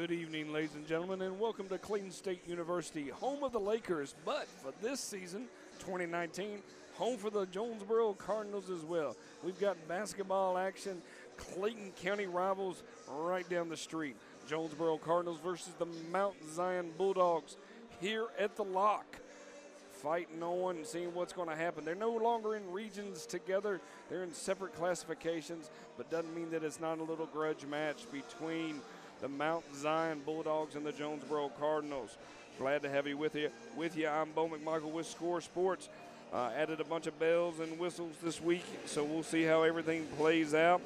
Good evening, ladies and gentlemen, and welcome to Clayton State University, home of the Lakers, but for this season, 2019, home for the Jonesboro Cardinals as well. We've got basketball action, Clayton County rivals right down the street. Jonesboro Cardinals versus the Mount Zion Bulldogs here at the Lock. Fighting on and seeing what's going to happen. They're no longer in regions together. They're in separate classifications, but doesn't mean that it's not a little grudge match between the Mount Zion Bulldogs and the Jonesboro Cardinals. Glad to have you with you. I'm Bo McMichael with Score Sports. Added a bunch of bells and whistles this week, so we'll see how everything plays out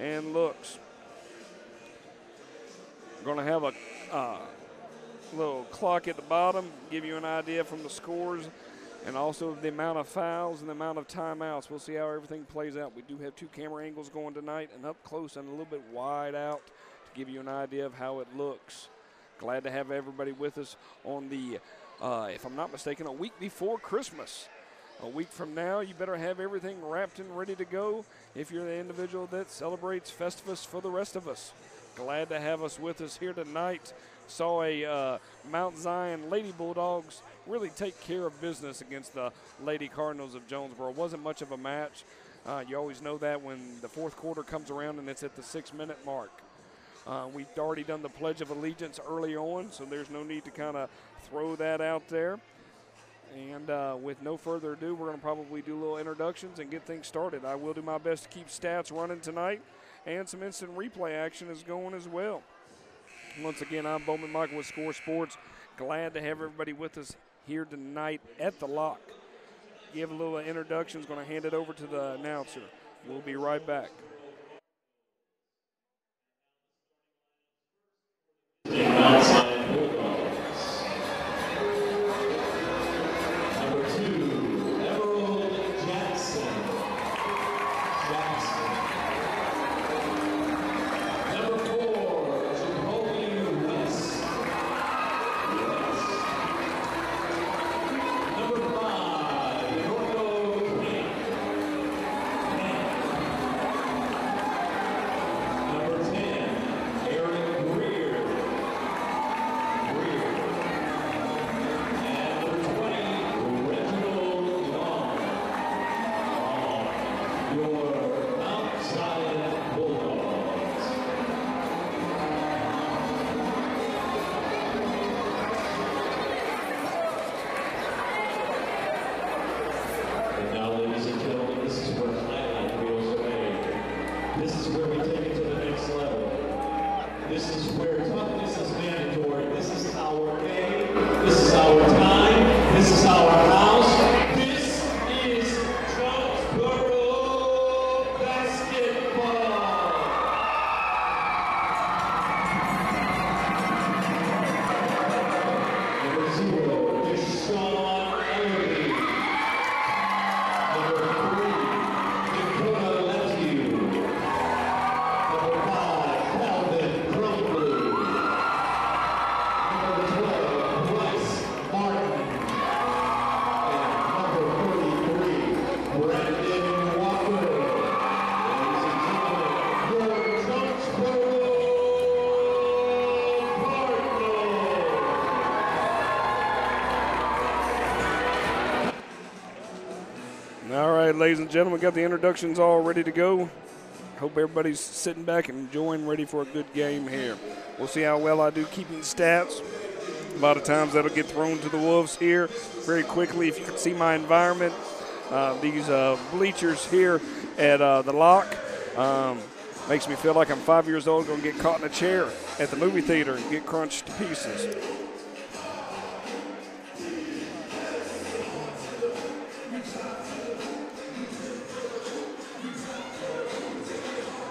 and looks. We're going to have a little clock at the bottom, give you an idea from the scores and also the amount of fouls and the amount of timeouts. We'll see how everything plays out. We do have two camera angles going tonight, and up close and a little bit wide out to give you an idea of how it looks. Glad to have everybody with us on the, if I'm not mistaken, a week before Christmas. A week from now, you better have everything wrapped and ready to go if you're the individual that celebrates Festivus for the rest of us. Glad to have us with us here tonight. Saw a Mount Zion Lady Bulldogs really take care of business against the Lady Cardinals of Jonesboro. Wasn't much of a match. You always know that when the fourth quarter comes around and it's at the 6-minute mark. We've already done the Pledge of Allegiance early on, so there's no need to kind of throw that out there. And with no further ado, we're going to probably do little introductions and get things started. I will do my best to keep stats running tonight, and some instant replay action is going as well. Once again, I'm Bo McMichael with Score Sports. Glad to have everybody with us here tonight at the Lock. Give a little introduction. Going to hand it over to the announcer. We'll be right back. Ladies and gentlemen, got the introductions all ready to go. Hope everybody's sitting back and enjoying, ready for a good game here. We'll see how well I do keeping stats. A lot of times that'll get thrown to the wolves here very quickly. If you can see my environment, these bleachers here at the Lock makes me feel like I'm 5 years old going to get caught in a chair at the movie theater and get crunched to pieces.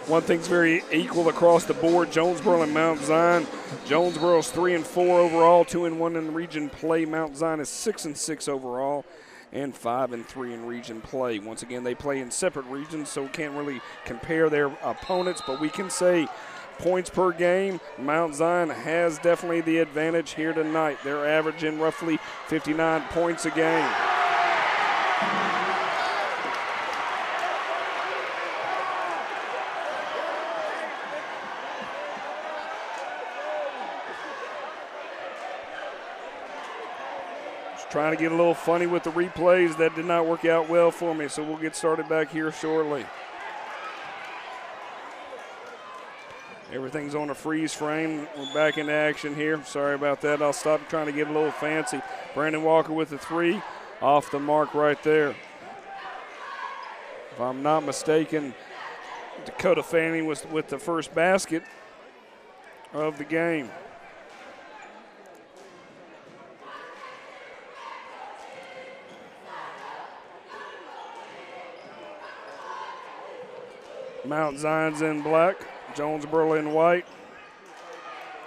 One thing's very equal across the board, Jonesboro and Mount Zion. Jonesboro's 3-4 overall, 2-1 in region play. Mount Zion is 6-6 overall and 5-3 in region play. Once again, they play in separate regions, so we can't really compare their opponents, but we can say points per game, Mount Zion has definitely the advantage here tonight. They're averaging roughly 59 points a game. trying to get a little funny with the replays. That did not work out well for me, so we'll get started back here shortly. Everything's on a freeze frame. We're back into action here. Sorry about that. I'll stop trying to get a little fancy. Brandon Walker with the 3. Off the mark right there. If I'm not mistaken, Dakota Fanning was with the first basket of the game. Mount Zion's in black, Jonesboro in white.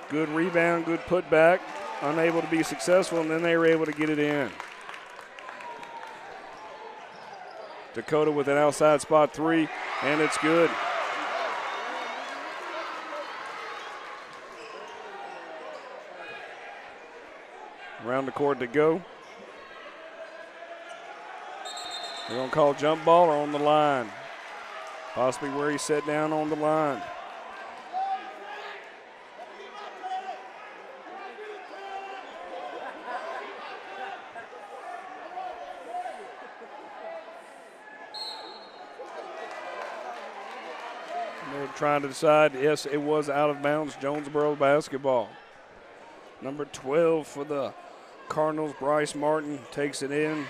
Good rebound, good putback. Unable to be successful, and then they were able to get it in. Dakota with an outside spot 3, and it's good. Around the court to go. They're going to call jump ball or on the line. Possibly where he sat down on the line. They're trying to decide, yes, it was out of bounds, Jonesboro basketball. Number 12 for the Cardinals, Bryce Martin, takes it in.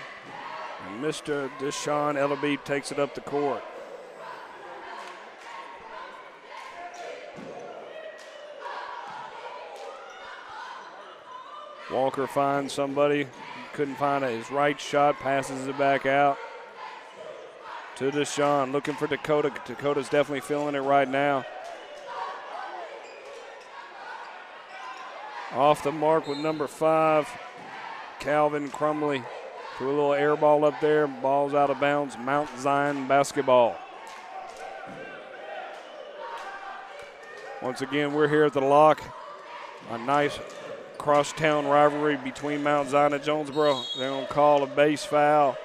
And Mr. Deshaun Ellaby takes it up the court. Walker finds somebody, couldn't find his right shot, passes it back out to Deshaun, looking for Dakota. Dakota's definitely feeling it right now. Off the mark with number 5, Calvin Crumley. Threw a little air ball up there, ball's out of bounds, Mount Zion basketball. Once again, we're here at the Lock. A nice crosstown rivalry between Mount Zion and Jonesboro. They're going to call a base foul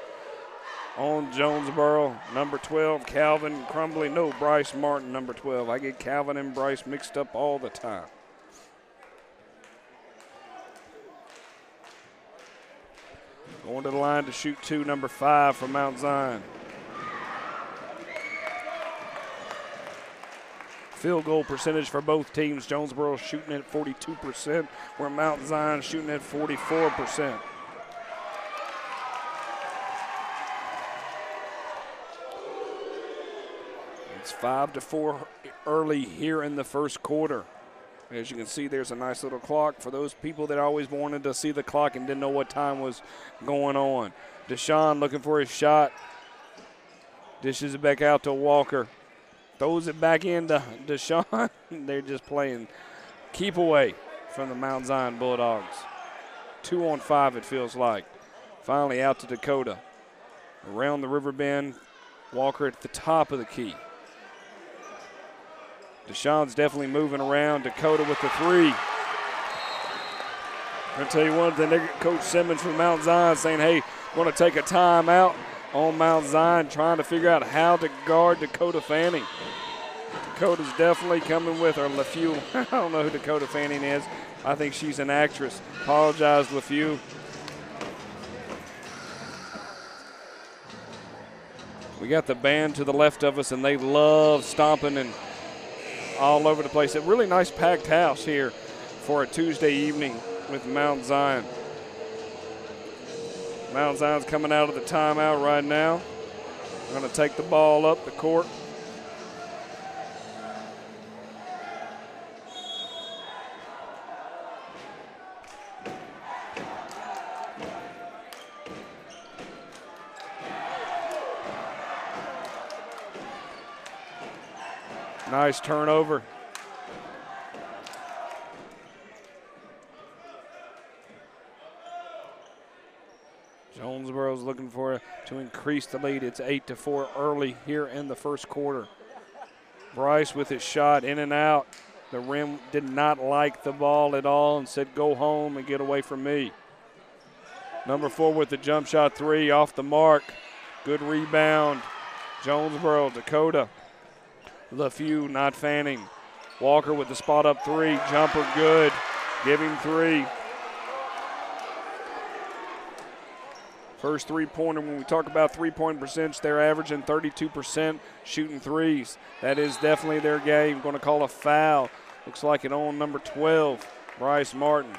on Jonesboro. Number 12, Calvin Crumley. No, Bryce Martin, number 12. I get Calvin and Bryce mixed up all the time. Going to the line to shoot 2, number 5 for Mount Zion. Field goal percentage for both teams. Jonesboro shooting at 42%, where Mount Zion shooting at 44%. It's 5-4 early here in the first quarter. As you can see, there's a nice little clock for those people that always wanted to see the clock and didn't know what time was going on. Deshaun looking for his shot. Dishes it back out to Walker. Throws it back into Deshaun. They're just playing keep away from the Mount Zion Bulldogs. 2 on 5, it feels like. Finally out to Dakota. Around the river bend. Walker at the top of the key. Deshaun's definitely moving around. Dakota with the 3. I'm going to tell you one thing. Coach Simmons from Mount Zion saying, hey, we're going to take a timeout on Mount Zion, trying to figure out how to guard Dakota Fanning. Dakota's definitely coming with her. LaFew, I don't know who Dakota Fanning is. I think she's an actress. Apologize, LaFew. We got the band to the left of us, and they love stomping and all over the place. A really nice packed house here for a Tuesday evening with Mount Zion. Mount Zion's coming out of the timeout right now. Going to take the ball up the court. Nice turnover. Jonesboro's looking for to increase the lead. It's 8-4 early here in the first quarter. Bryce with his shot in and out. The rim did not like the ball at all and said, go home and get away from me. Number 4 with the jump shot 3 off the mark. Good rebound. Jonesboro, Dakota. LaFew not Fanning. Walker with the spot up 3. Jumper good. Give him 3. First three-pointer, when we talk about three-point percentage, they're averaging 32% shooting threes. That is definitely their game. Going to call a foul. Looks like it on number 12, Bryce Martin.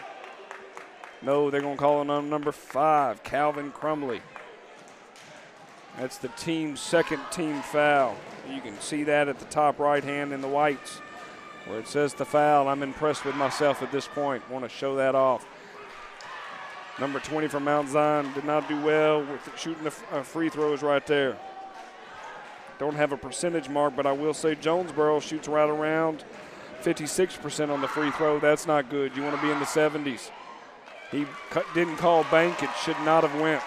No, they're going to call it on number 5, Calvin Crumley. That's the team's second team foul. You can see that at the top right hand in the whites where it says the foul. I'm impressed with myself at this point. Want to show that off. Number 20 from Mount Zion did not do well with shooting the free throws right there. Don't have a percentage mark, but I will say Jonesboro shoots right around 56% on the free throw. That's not good. You want to be in the 70s. He didn't call bank. It should not have went.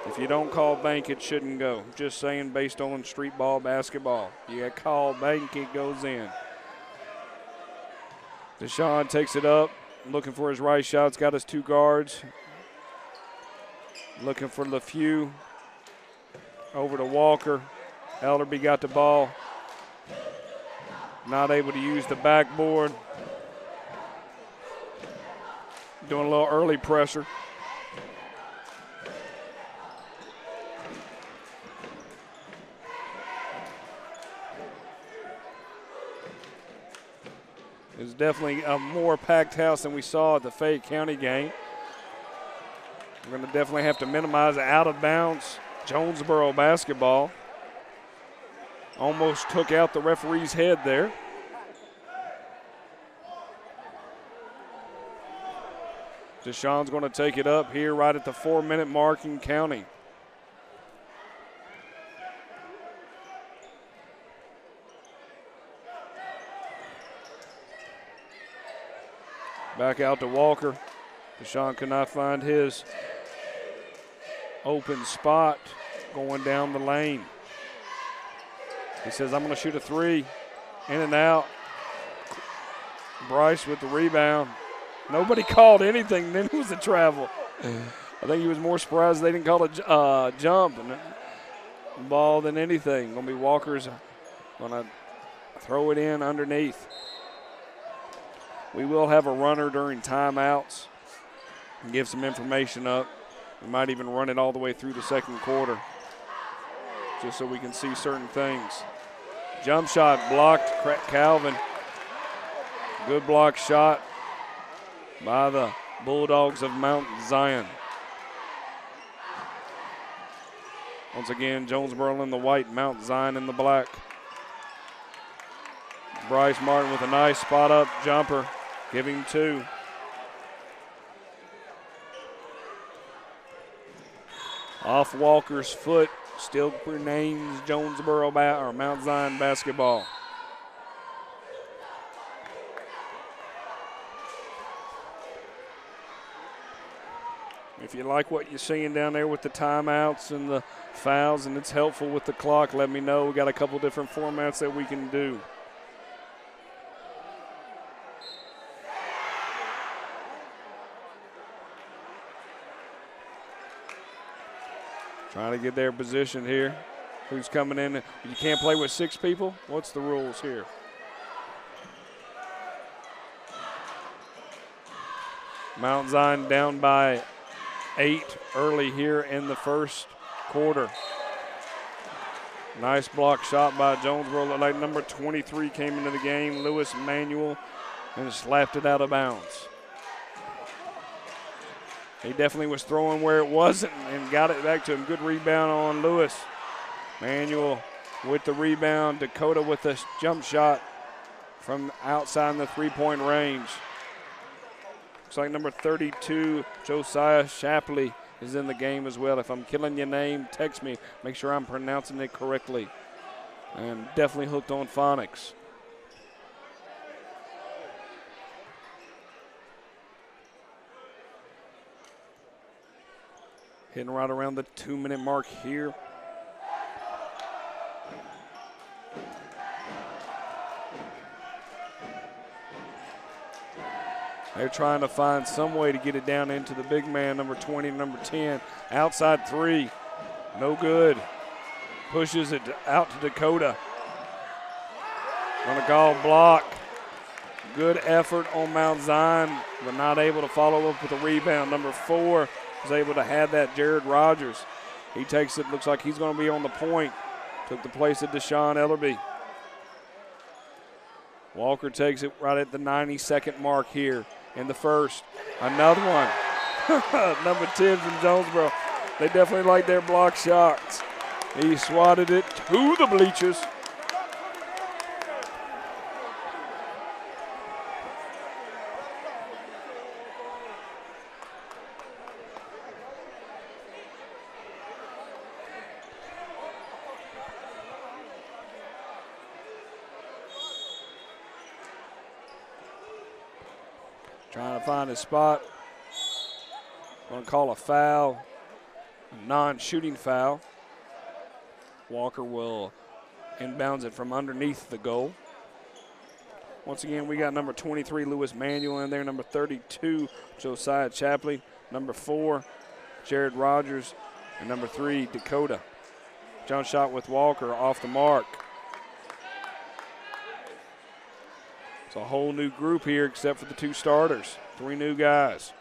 If you don't call bank, it shouldn't go. Just saying, based on street ball basketball. You got call bank, it goes in. Deshaun takes it up, looking for his right shot. It's got his 2 guards. Looking for LeFew. Over to Walker. Elderby got the ball. Not able to use the backboard. Doing a little early pressure. It's definitely a more packed house than we saw at the Fayette County game. We're going to definitely have to minimize out of bounds Jonesboro basketball. Almost took out the referee's head there. Deshaun's going to take it up here right at the 4-minute mark and counting. Back out to Walker. Deshaun could not find his open spot going down the lane. He says, I'm going to shoot a 3. In and out. Bryce with the rebound. Nobody called anything. Then it was a travel. I think he was more surprised they didn't call a jump and ball than anything. Going to be Walker's going to throw it in underneath. We will have a runner during timeouts and give some information up. We might even run it all the way through the second quarter just so we can see certain things. Jump shot blocked, Calvin. Good block shot by the Bulldogs of Mount Zion. Once again, Jonesboro in the white, Mount Zion in the black. Bryce Martin with a nice spot up jumper. Give him 2. Off Walker's foot, still remains Jonesboro or Mount Zion basketball. If you like what you're seeing down there with the timeouts and the fouls and it's helpful with the clock, let me know. We got a couple different formats that we can do. Trying to get their position here. Who's coming in? You can't play with 6 people? What's the rules here? Mount Zion down by 8 early here in the first quarter. Nice block shot by Jonesboro. Looked like number 23 came into the game, Lewis Manuel, and slapped it out of bounds. He definitely was throwing where it wasn't and got it back to him. Good rebound on Lewis. Manuel with the rebound. Dakota with the jump shot from outside the 3-point range. Looks like number 32, Josiah Shapley, is in the game as well. If I'm killing your name, text me. Make sure I'm pronouncing it correctly. And definitely hooked on phonics. Hitting right around the 2-minute mark here. They're trying to find some way to get it down into the big man, number 20, number 10. Outside 3, no good. Pushes it out to Dakota. On a call block. Good effort on Mount Zion, but not able to follow up with a rebound. Number 4, was able to have that. Jared Rogers, he takes it, looks like he's going to be on the point. Took the place of Deshaun Ellerby. Walker takes it right at the 90-second mark here in the first. Another one. Number 10 from Jonesboro. They definitely like their block shots. He swatted it to the bleachers. Trying to find his spot. Going to call a foul, a non-shooting foul. Walker will inbounds it from underneath the goal. Once again, we got number 23, Lewis Manuel, in there. Number 32, Josiah Chapley. Number 4, Jared Rogers. And number 3, Dakota. Jump shot with Walker off the mark. It's a whole new group here except for the 2 starters. 3 new guys.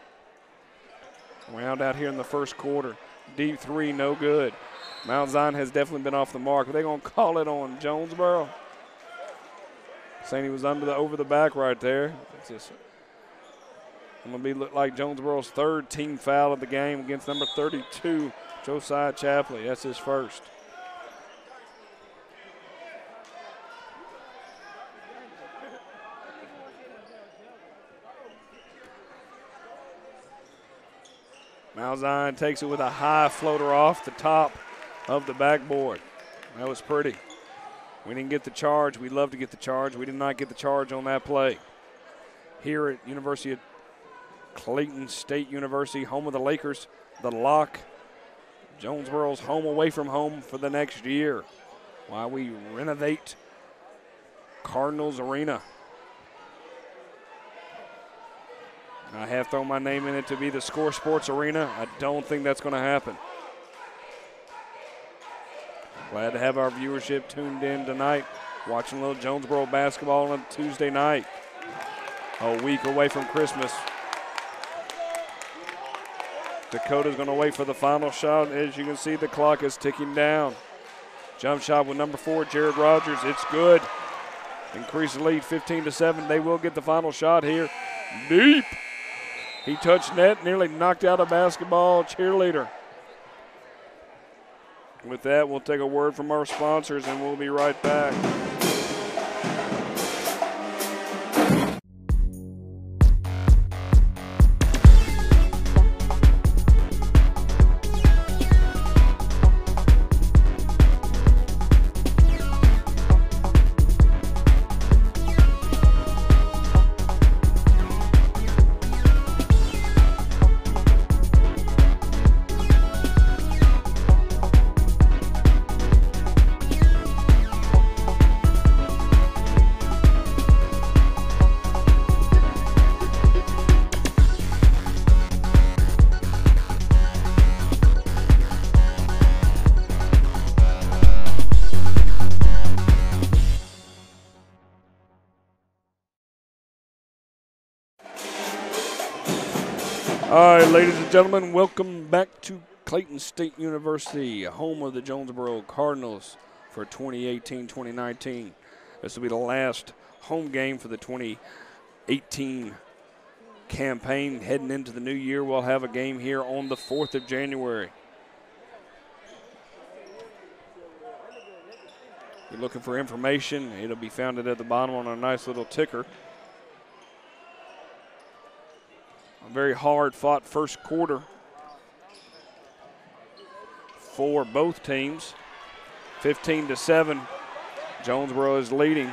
Round out here in the first quarter. Deep 3, no good. Mount Zion has definitely been off the mark. Are they going to call it on Jonesboro? Saying he was over the back right there. It's just going to look like Jonesboro's 3rd team foul of the game against number 32, Josiah Chapley. That's his first. Mount Zion takes it with a high floater off the top of the backboard. That was pretty. We didn't get the charge. We'd love to get the charge. We did not get the charge on that play. Here at University of Clayton State University, home of the Lakers, the Lock. Jonesboro's home away from home for the next year while we renovate Cardinals Arena. I have thrown my name in it to be the Score Sports Arena. I don't think that's going to happen. Glad to have our viewership tuned in tonight, watching a little Jonesboro basketball on a Tuesday night. A week away from Christmas. Dakota's going to wait for the final shot. As you can see, the clock is ticking down. Jump shot with number 4, Jared Rogers. It's good. Increase the lead 15-7. They will get the final shot here. Deep. He touched net, nearly knocked out a basketball cheerleader. With that, we'll take a word from our sponsors, and we'll be right back. All right, ladies and gentlemen, welcome back to Clayton State University, home of the Jonesboro Cardinals for 2018-2019. This will be the last home game for the 2018 campaign. Heading into the new year, we'll have a game here on the 4th of January. If you're looking for information, it'll be found at the bottom on a nice little ticker. A very hard-fought first quarter for both teams. 15-7, Jonesboro is leading.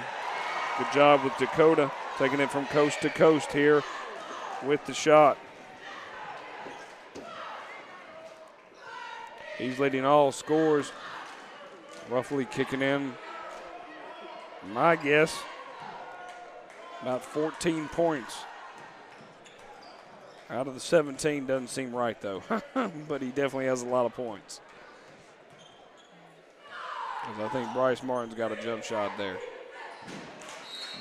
Good job with Dakota, taking it from coast to coast here with the shot. He's leading all scores, roughly kicking in, my guess, about 14 points. Out of the 17 doesn't seem right, though. But he definitely has a lot of points. Because I think Bryce Martin's got a jump shot there.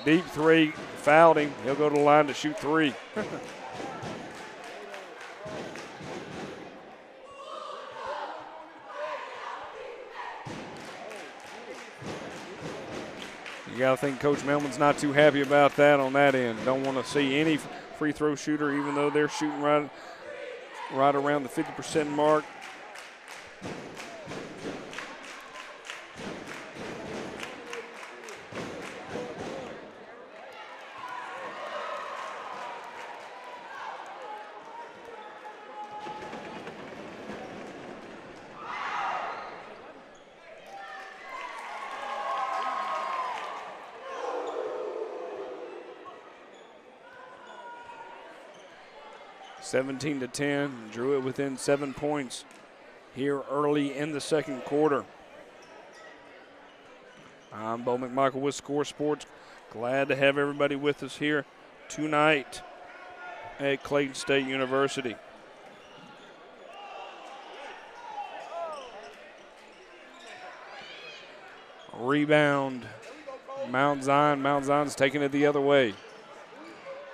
Deep 3, fouled him. He'll go to the line to shoot 3. You got to think Coach Melman's not too happy about that on that end. Don't want to see any free throw shooter, even though they're shooting right around the 50% mark. (17-10), drew it within 7 points here early in the second quarter. I'm Bo McMichael with Score Sports. Glad to have everybody with us here tonight at Clayton State University. Rebound, Mount Zion. Mount Zion's taking it the other way.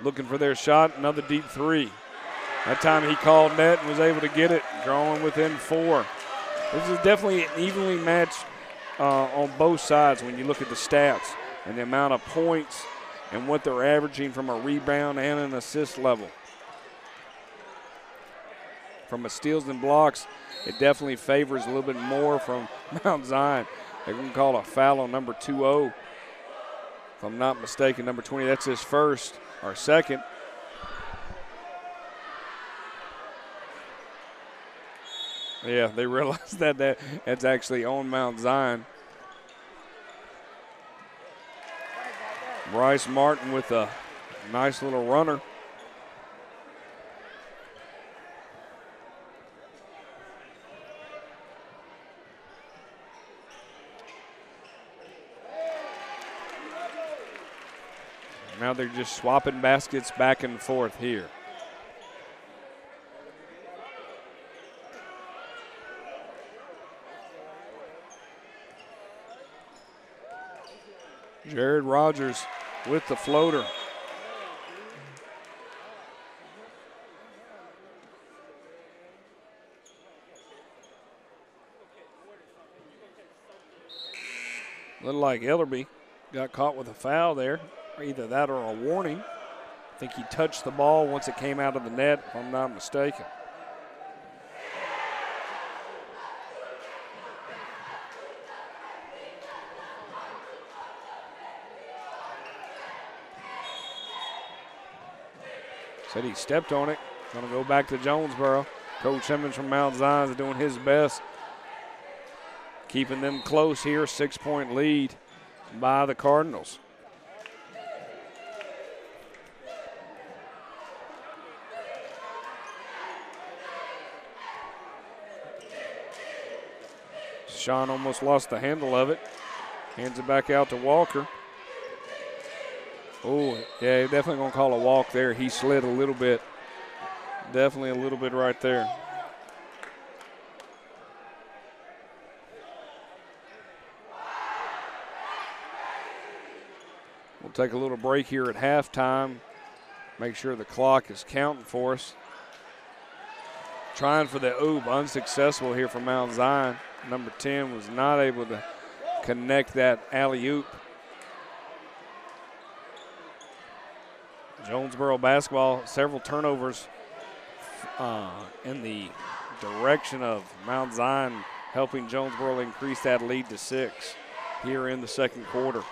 Looking for their shot, another deep three. That time he called net and was able to get it, drawing within 4. This is definitely an evenly matched on both sides when you look at the stats and the amount of points and what they're averaging from a rebound and an assist level. From a steals and blocks, it definitely favors a little bit more from Mount Zion. They're going to call a foul on number 20. If I'm not mistaken, number 20, that's his first or second. Yeah, they realized that's actually on Mount Zion. Bryce Martin with a nice little runner. Now they're just swapping baskets back and forth here. Jared Rogers with the floater. Looked like Ellerby got caught with a foul there, or either that or a warning. I think he touched the ball once it came out of the net, if I'm not mistaken. Said he stepped on it. Going to go back to Jonesboro. Coach Simmons from Mount Zion is doing his best, keeping them close here. 6-point lead by the Cardinals. Sean almost lost the handle of it. Hands it back out to Walker. Oh, yeah, definitely going to call a walk there. He slid a little bit. Definitely a little bit right there. We'll take a little break here at halftime. Make sure the clock is counting for us. Trying for the oop, unsuccessful here for Mount Zion. Number 10 was not able to connect that alley-oop. Jonesboro basketball, several turnovers in the direction of Mount Zion, helping Jonesboro increase that lead to 6 here in the second quarter.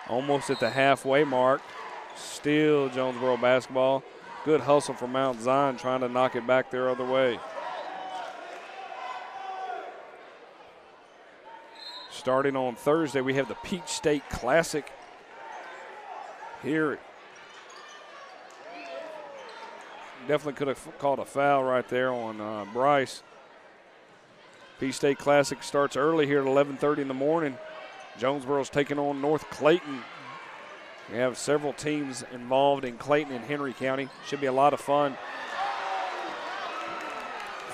Almost at the halfway mark. Still Jonesboro basketball. Good hustle from Mount Zion trying to knock it back their other way. Starting on Thursday, we have the Peach State Classic here. Definitely could have called a foul right there on Bryce. Peach State Classic starts early here at 11:30 in the morning. Jonesboro's taking on North Clayton. We have several teams involved in Clayton and Henry County. Should be a lot of fun.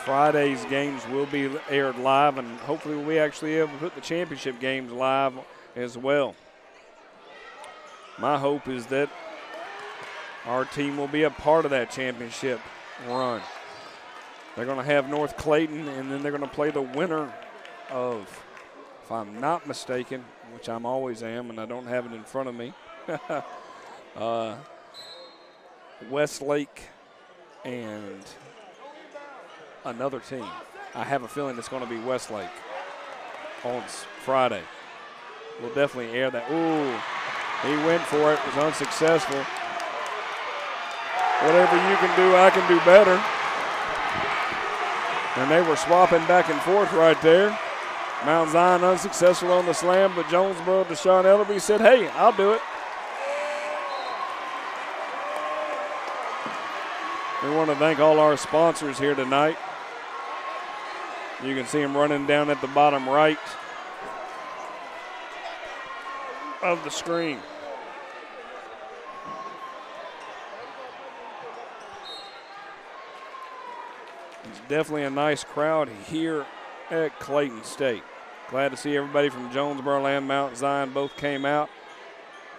Friday's games will be aired live, and hopefully we'll be actually able to put the championship games live as well. My hope is that our team will be a part of that championship run. They're going to have North Clayton, and then they're going to play the winner of if I'm not mistaken, which I'm always am, and I don't have it in front of me. Westlake and another team. I have a feeling it's going to be Westlake on Friday. We'll definitely air that. Ooh, he went for it, was unsuccessful. Whatever you can do, I can do better. And they were swapping back and forth right there. Mount Zion unsuccessful on the slam, but Jonesboro, Deshaun Ellerby said, hey, I'll do it. We want to thank all our sponsors here tonight. You can see them running down at the bottom right of the screen. It's definitely a nice crowd here at Clayton State. Glad to see everybody from Jonesboro and Mount Zion both came out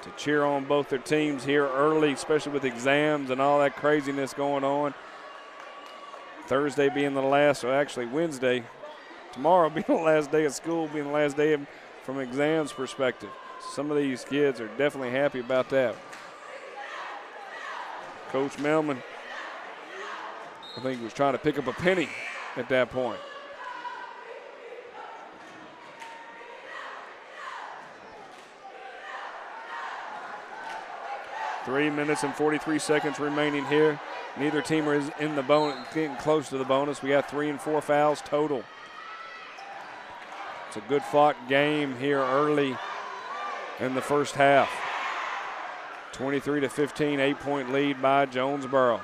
to cheer on both their teams here early, especially with exams and all that craziness going on. Thursday being the last, or actually Wednesday, tomorrow being the last day of school, being the last day from exams perspective. Some of these kids are definitely happy about that. Coach Melman, I think, was trying to pick up a penny at that point. Three minutes and 43 seconds remaining here. Neither team is in the bonus, getting close to the bonus. We got 3 and 4 fouls total. It's a good fought game here early in the first half. 23-15, 8-point lead by Jonesboro.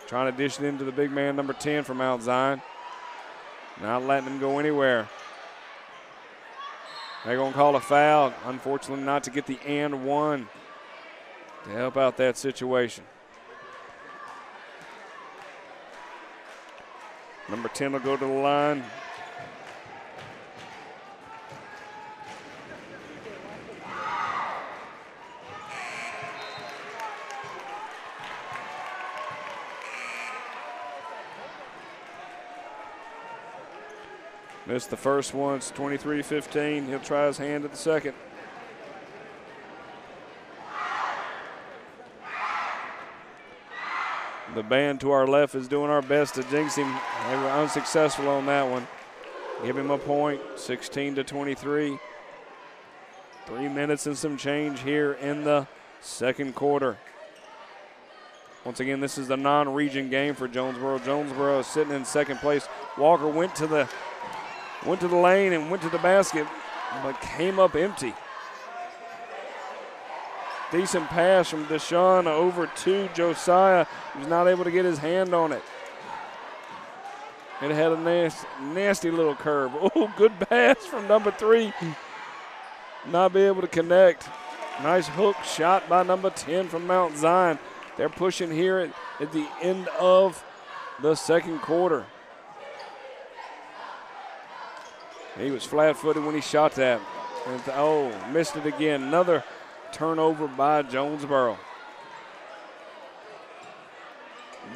Trying to dish it into the big man, number 10 from Mount Zion. Not letting him go anywhere. They're going to call a foul. Unfortunately, not to get the and one to help out that situation. Number 10 will go to the line. Missed the first one. It's 23-15. He'll try his hand at the second. The band to our left is doing our best to jinx him. They were unsuccessful on that one. Give him a point, 16-23. 3 minutes and some change here in the second quarter. Once again, this is the non-region game for Jonesboro. Jonesboro is sitting in second place. Walker went to the lane and went to the basket, but came up empty. Decent pass from Deshaun over to Josiah. He was not able to get his hand on it. It had a nasty little curve. Oh, good pass from number 3. Not be able to connect. Nice hook shot by number 10 from Mount Zion. They're pushing here at the end of the second quarter. He was flat-footed when he shot that. And missed it again. Another turnover by Jonesboro.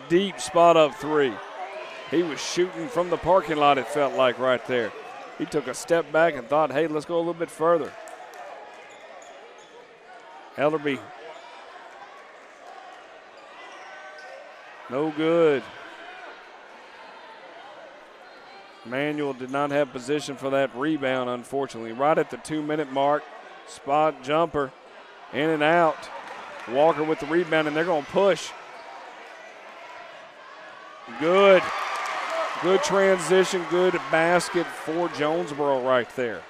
Deep spot up 3. He was shooting from the parking lot, it felt like, right there. He took a step back and thought, hey, let's go a little bit further. Ellerby. No good. Manuel did not have position for that rebound, unfortunately. Right at the 2-minute mark, spot jumper, in and out. Walker with the rebound, and they're going to push. Good. Good transition, good basket for Jonesboro right there.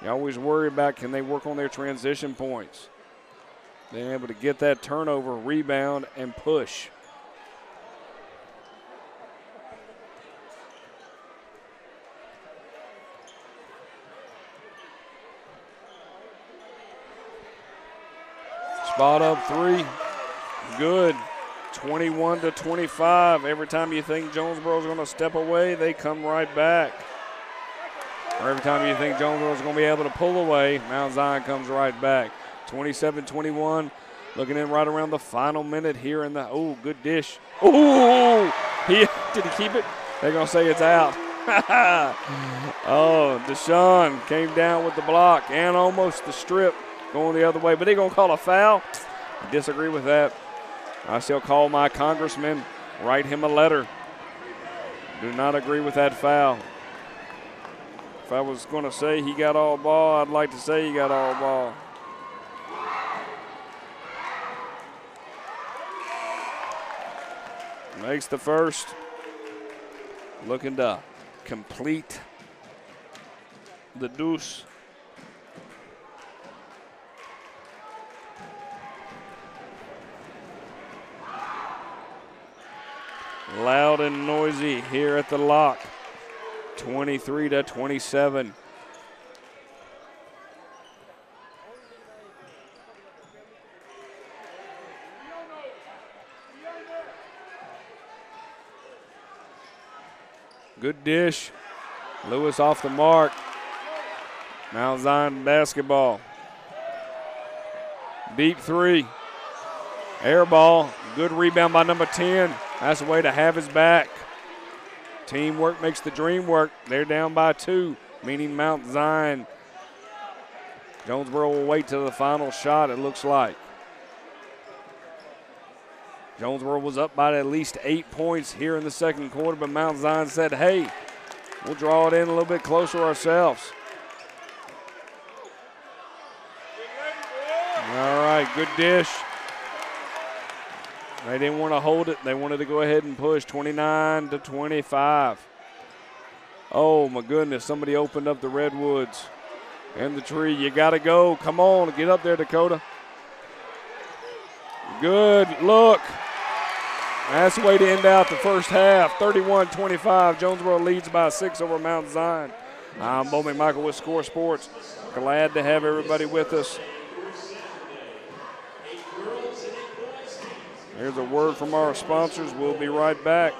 You always worry about, can they work on their transition points? Being able to get that turnover, rebound, and push. Spot up 3, good. 21-25. Every time you think Jonesboro's going to step away, they come right back. Or every time you think Jonesboro's going to be able to pull away, Mount Zion comes right back. 27-21. Looking in right around the final minute here in the, good dish. Did he keep it? They're going to say it's out. Oh, Deshaun came down with the block and almost the strip going the other way. But they're going to call a foul? I disagree with that. I shall call my congressman, write him a letter. Do not agree with that foul. If I was going to say he got all ball, I'd like to say he got all ball. Makes the first. Looking to complete the deuce. Loud and noisy here at the lock. 23-27. Good dish. Lewis off the mark. Mount Zion basketball. Deep three. Air ball. Good rebound by number 10. That's a way to have his back. Teamwork makes the dream work. They're down by 2, meaning Mount Zion. Jonesboro will wait till the final shot, it looks like. Jonesboro was up by at least 8 points here in the second quarter, but Mount Zion said, hey, we'll draw it in a little bit closer ourselves. All right, good dish. They didn't want to hold it. They wanted to go ahead and push 29-25. Oh, my goodness. Somebody opened up the redwoods and the tree. You got to go. Come on. Get up there, Dakota. Good look. That's the way to end out the first half. 31-25. Jonesboro leads by 6 over Mount Zion. I'm Bo McMichael with Score Sports. Glad to have everybody with us. Here's a word from our sponsors. We'll be right back.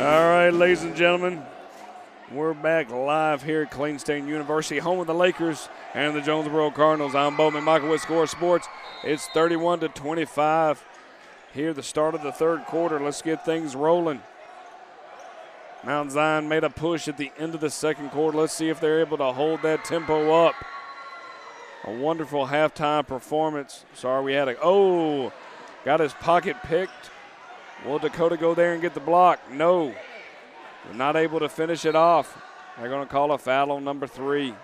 All right, ladies and gentlemen, we're back live here at Clayton State University, home of the Lakers and the Jonesboro Cardinals. I'm Bowman Michael with Score Sports. It's 31-25 here, the start of the third quarter. Let's get things rolling. Mount Zion made a push at the end of the second quarter. Let's see if they're able to hold that tempo up. A wonderful halftime performance. Sorry, we had got his pocket picked. Will Dakota go there and get the block? No. They're not able to finish it off. They're going to call a foul on number 3.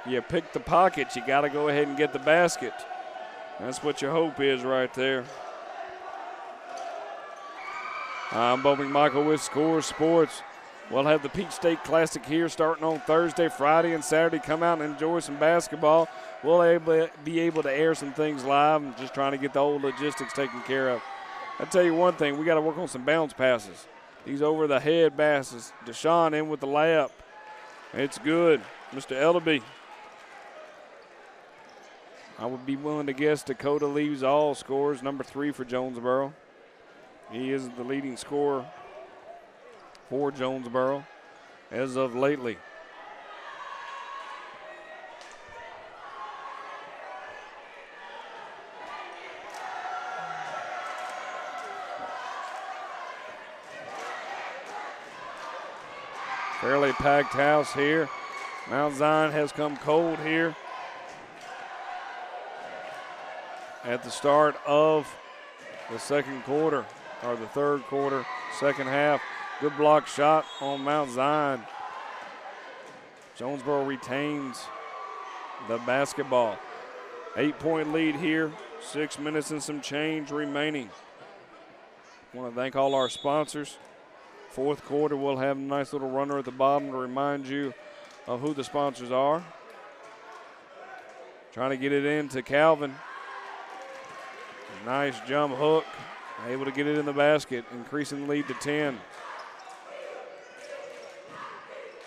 You pick the pocket, you got to go ahead and get the basket. That's what your hope is right there. I'm Bowman Michael with Score Sports. We'll have the Peach State Classic here starting on Thursday, Friday, and Saturday. Come out and enjoy some basketball. We'll be able to air some things live. I'm just trying to get the old logistics taken care of. I'll tell you one thing, we got to work on some bounce passes. These over-the-head passes. Deshaun in with the layup. It's good. Mr. Ellaby. I would be willing to guess Dakota leaves all scores, number 3 for Jonesboro. He is the leading scorer for Jonesboro as of lately. Fairly packed house here. Mount Zion has come cold here at the start of the second quarter, or the third quarter, second half. Good block shot on Mount Zion. Jonesboro retains the basketball. 8-point lead here, 6 minutes and some change remaining. I want to thank all our sponsors. Fourth quarter, we'll have a nice little runner at the bottom to remind you of who the sponsors are. Trying to get it into Calvin. Nice jump hook. Able to get it in the basket, increasing the lead to 10.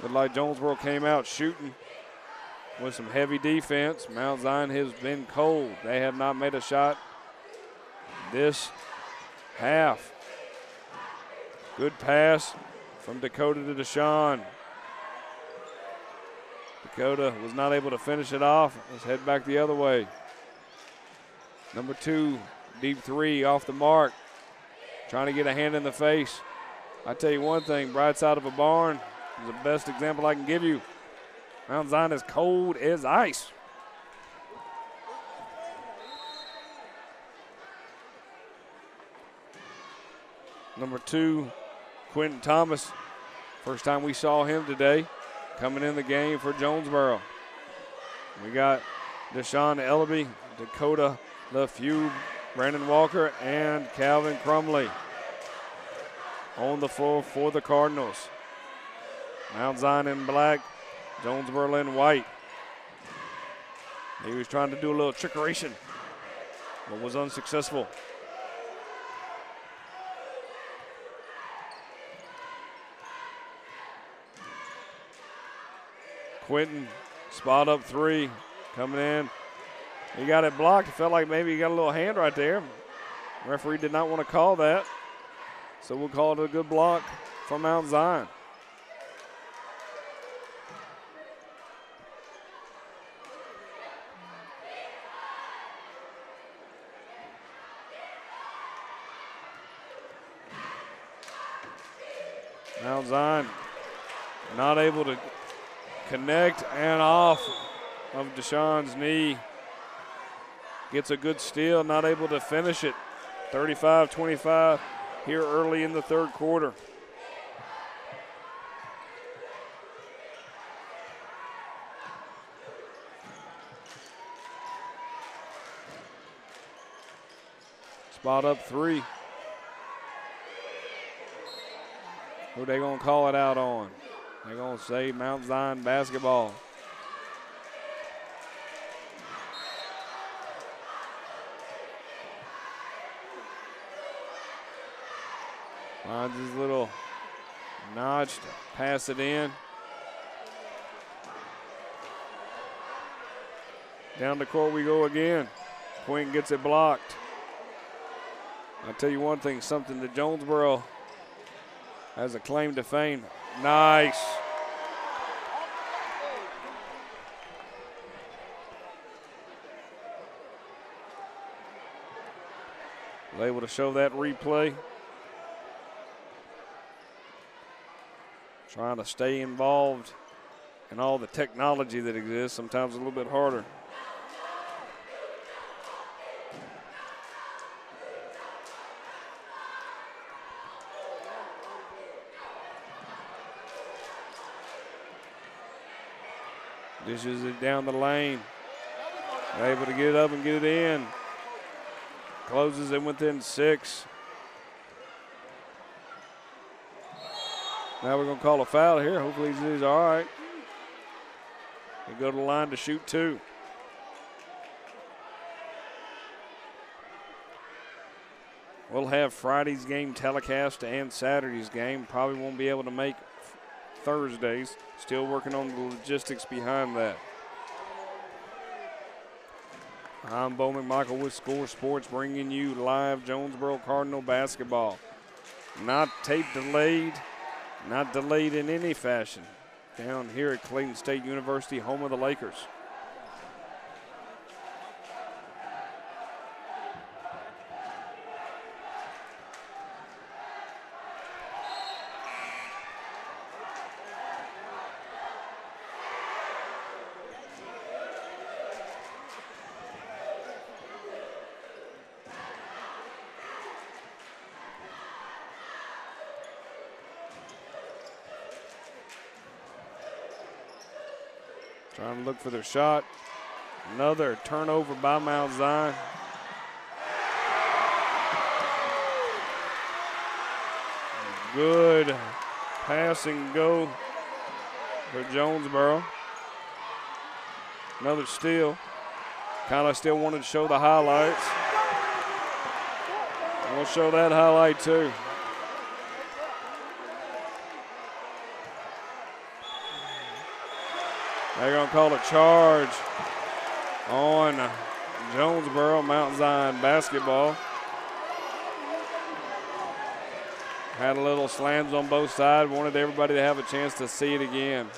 Looked like Jonesboro came out shooting with some heavy defense. Mount Zion has been cold. They have not made a shot this half. Good pass from Dakota to Deshaun. Dakota was not able to finish it off. Let's head back the other way. Number 2, deep 3 off the mark. Trying to get a hand in the face. I tell you one thing, bright side of a barn is the best example I can give you. Mount Zion is cold as ice. Number 2, Quentin Thomas. First time we saw him today, coming in the game for Jonesboro. We got Deshaun Ellaby, Dakota LeFew, Brandon Walker, and Calvin Crumley on the floor for the Cardinals. Mount Zion in black, Jonesboro in white. He was trying to do a little trickeration, but was unsuccessful. Quentin, spot up 3, coming in. He got it blocked. It felt like maybe he got a little hand right there. Referee did not want to call that, so we'll call it a good block from Mount Zion. Mount Zion not able to connect, and off of Deshaun's knee. Gets a good steal, not able to finish it. 35-25 here early in the third quarter. Spot up 3. Who they gonna call it out on? They're gonna say Mount Zion basketball. Finds his little notch to pass it in. Down the court we go again. Quinn gets it blocked. I'll tell you one thing, something that Jonesboro has a claim to fame. Nice. Was able to show that replay. Trying to stay involved in all the technology that exists, sometimes a little bit harder. Dishes it down the lane. Able to get it up and get it in. Closes it within 6. Now we're going to call a foul here. Hopefully he's all right. He'll go to the line to shoot 2. We'll have Friday's game telecast and Saturday's game. Probably won't be able to make Thursdays. Still working on the logistics behind that. I'm Bo McMichael with Score Sports, bringing you live Jonesboro Cardinal basketball. Not tape delayed, not delayed in any fashion. Down here at Clayton State University, home of the Lakers. Trying to look for their shot. Another turnover by Mount Zion. Good pass and go for Jonesboro. Another steal. Kind of still wanted to show the highlights. We'll show that highlight too. They're going to call a charge on Jonesboro, Mount Zion basketball. Had a little slams on both sides. Wanted everybody to have a chance to see it again,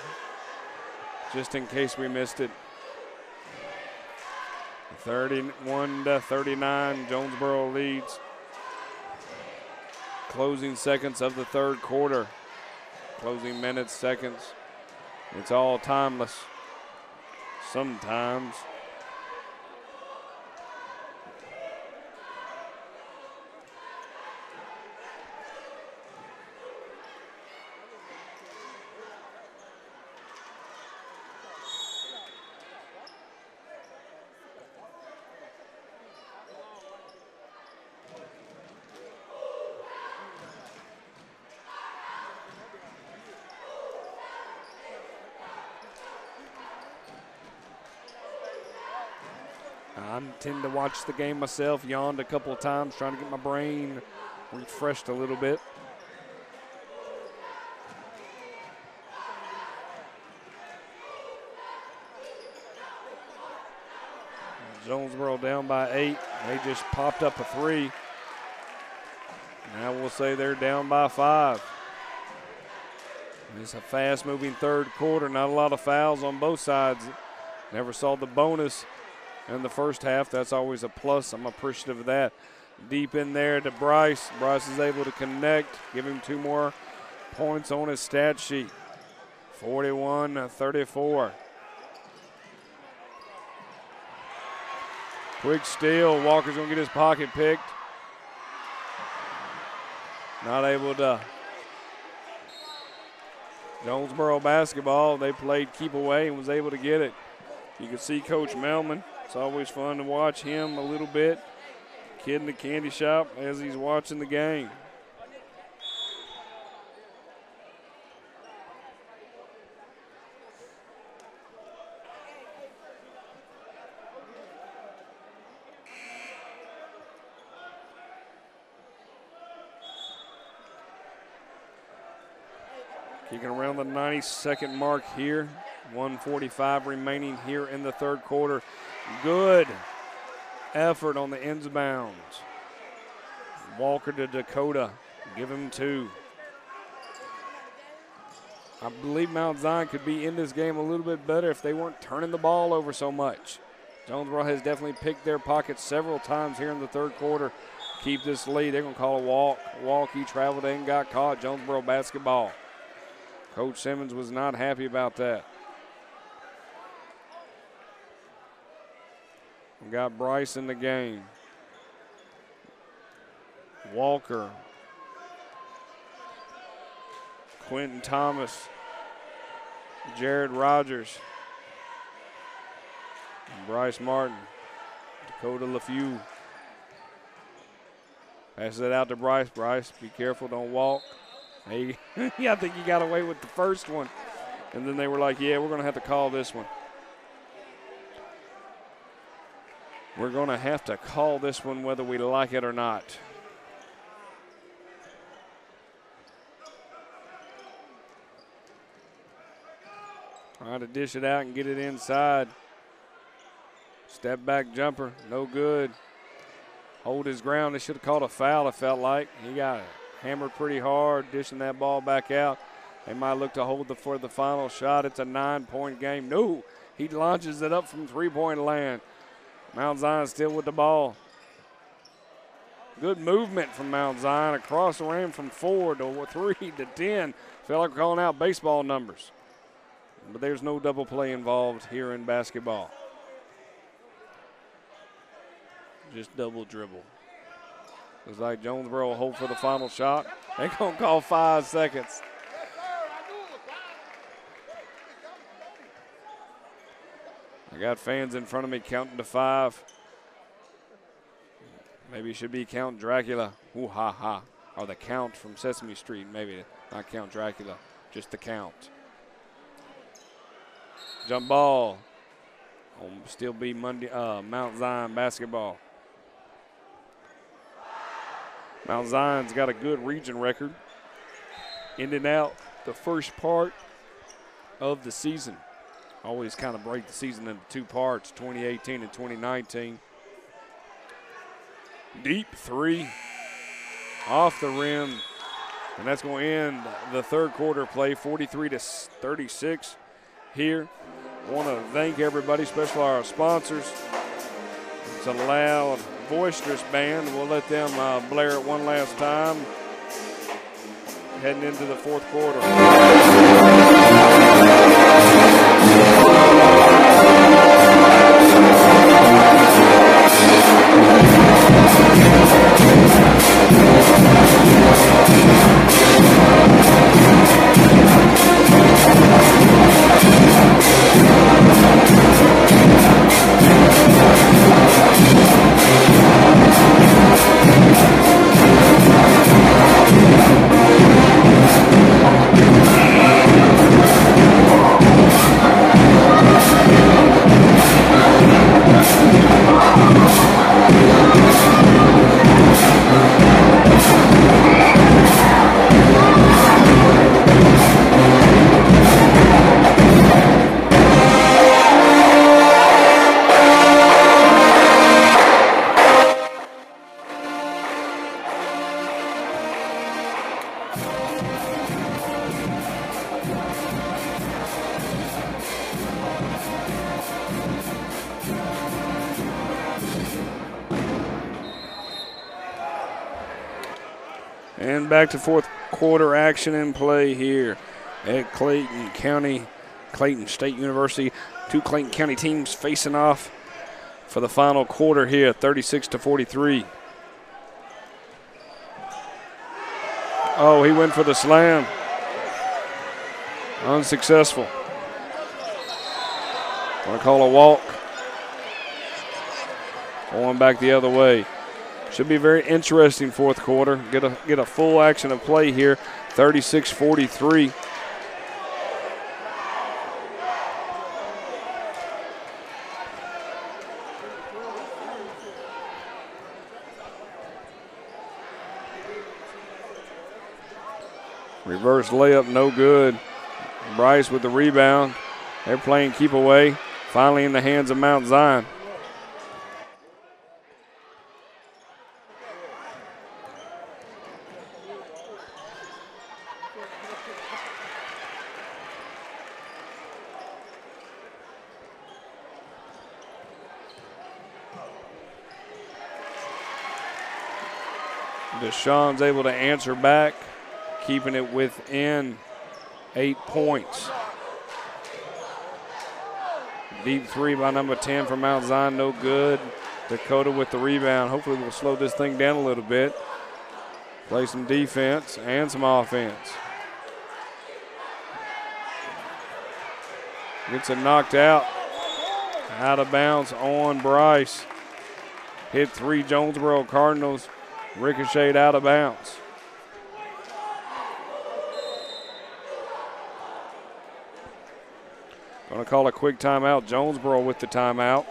just in case we missed it. 31-39, Jonesboro leads. Closing seconds of the third quarter. Closing minutes, seconds. It's all timeless. Sometimes. I tend to watch the game myself, yawned a couple of times, trying to get my brain refreshed a little bit. Jonesboro down by 8. They just popped up a 3. Now we'll say they're down by 5. It's a fast-moving third quarter. Not a lot of fouls on both sides. Never saw the bonus in the first half. That's always a plus. I'm appreciative of that. Deep in there to Bryce. Bryce is able to connect, give him 2 more points on his stat sheet. 41-34. Quick steal. Walker's going to get his pocket picked. Not able to. Jonesboro basketball, they played keep away and was able to get it. You can see Coach Melman. It's always fun to watch him a little bit. Kid in the candy shop as he's watching the game. Kicking around the 90-second mark here. 1:45 remaining here in the third quarter. Good effort on the inbounds. Walker to Dakota. Give him 2. I believe Mount Zion could be in this game a little bit better if they weren't turning the ball over so much. Jonesboro has definitely picked their pockets several times here in the third quarter. Keep this lead. They're going to call a walk. Walk, he traveled and got caught. Jonesboro basketball. Coach Simmons was not happy about that. We got Bryce in the game. Walker. Quentin Thomas. Jared Rogers. Bryce Martin. Dakota LaFew. Passes it out to Bryce. Bryce, be careful, don't walk. Hey, yeah, I think he got away with the first one. And then they were like, yeah, we're going to have to call this one. We're going to have to call this one whether we like it or not. Trying to dish it out and get it inside. Step back jumper, no good. Hold his ground. They should have called a foul, it felt like. He got hammered pretty hard, dishing that ball back out. They might look to hold for the final shot. It's a 9-point game. No, he launches it up from three-point land. Mount Zion still with the ball. Good movement from Mount Zion across the rim from 4 to 3 to 10. Felt like we're calling out baseball numbers. But there's no double play involved here in basketball. Just double dribble. Looks like Jonesboro will hold for the final shot. They're going to call 5 seconds. I got fans in front of me counting to 5. Maybe it should be Count Dracula. Ooh, ha, ha. Or the Count from Sesame Street. Maybe not Count Dracula, just the Count. Jump ball. Still be Mount Zion basketball. Mount Zion's got a good region record, ending out the first part of the season. Always kind of break the season into 2 parts, 2018 and 2019. Deep 3 off the rim, and that's going to end the third quarter play, 43-36 here. I want to thank everybody, especially our sponsors. It's a loud, boisterous band. We'll let them blare it one last time. Heading into the fourth quarter. And back to fourth quarter action in play here at Clayton State University. 2 Clayton County teams facing off for the final quarter here, 36-43. Oh, he went for the slam. Unsuccessful. Gonna call a walk. Going back the other way. Should be a very interesting fourth quarter. Get a full action of play here, 36-43. Reverse layup, no good. Bryce with the rebound. They're playing keep away. Finally in the hands of Mount Zion. Deshaun's able to answer back, keeping it within 8 points. Deep three by number 10 from Mount Zion, no good. Dakota with the rebound. Hopefully we'll slow this thing down a little bit. Play some defense and some offense. Gets it knocked out. Out of bounds on Bryce. Hit 3 Jonesboro Cardinals. Ricocheted out of bounds. Going to call a quick timeout. Jonesboro with the timeout.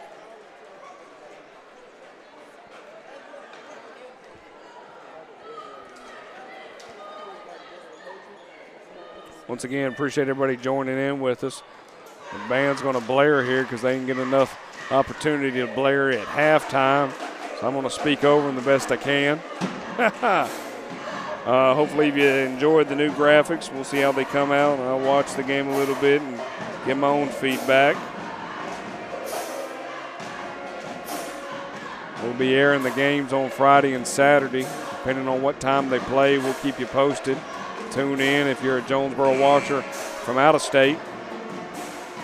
Once again, appreciate everybody joining in with us. The band's going to blare here because they didn't get enough opportunity to blare at halftime. So I'm going to speak over them the best I can. Hopefully if you enjoyed the new graphics, we'll see how they come out. I'll watch the game a little bit and get my own feedback. We'll be airing the games on Friday and Saturday. Depending on what time they play, we'll keep you posted. Tune in if you're a Jonesboro watcher from out of state.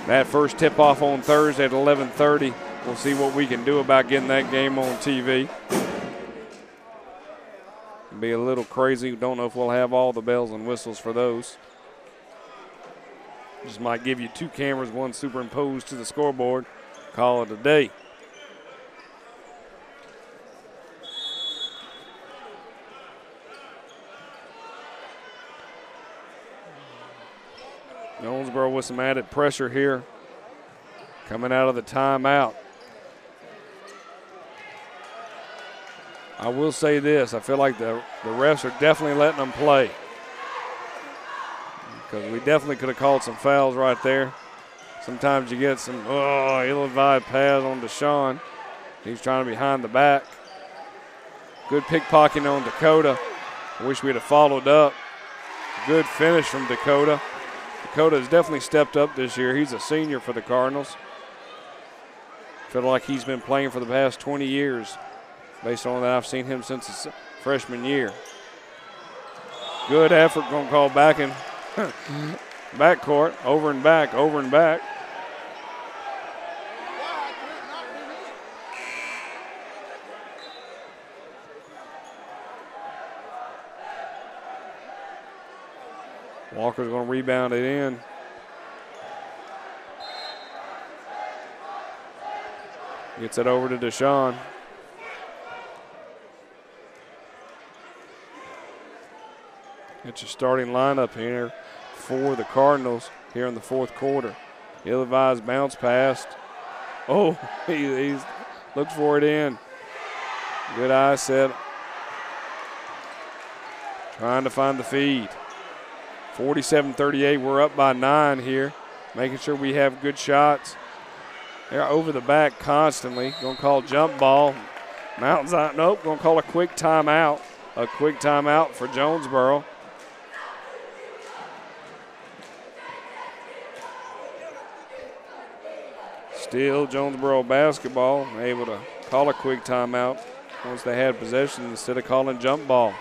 That first tip-off on Thursday at 11:30. We'll see what we can do about getting that game on TV. It'll be a little crazy. Don't know if we'll have all the bells and whistles for those. Just might give you 2 cameras, one superimposed to the scoreboard. Call it a day. Jonesboro with some added pressure here. Coming out of the timeout. I will say this. I feel like the refs are definitely letting them play. Because we definitely could have called some fouls right there. Sometimes you get some ill-advised pass on Deshaun. He's trying to behind the back. Good pickpocketing on Dakota. I wish we'd have followed up. Good finish from Dakota. Dakota has definitely stepped up this year. He's a senior for the Cardinals. Feel like he's been playing for the past 20 years. Based on that, I've seen him since his freshman year. Good effort, going to call back in backcourt, over and back, over and back. Walker's going to rebound it in. Gets it over to Deshaun. It's your starting lineup here for the Cardinals here in the fourth quarter. Ill-advised bounce pass. Oh, he's looked for it in. Good eye set. Trying to find the feed. 47-38, we're up by 9 here. Making sure we have good shots. They're over the back constantly. Going to call jump ball. Mount Zion, nope, going to call a quick timeout. A quick timeout for Jonesboro. Still Jonesboro basketball, able to call a quick timeout once they had possession instead of calling jump ball.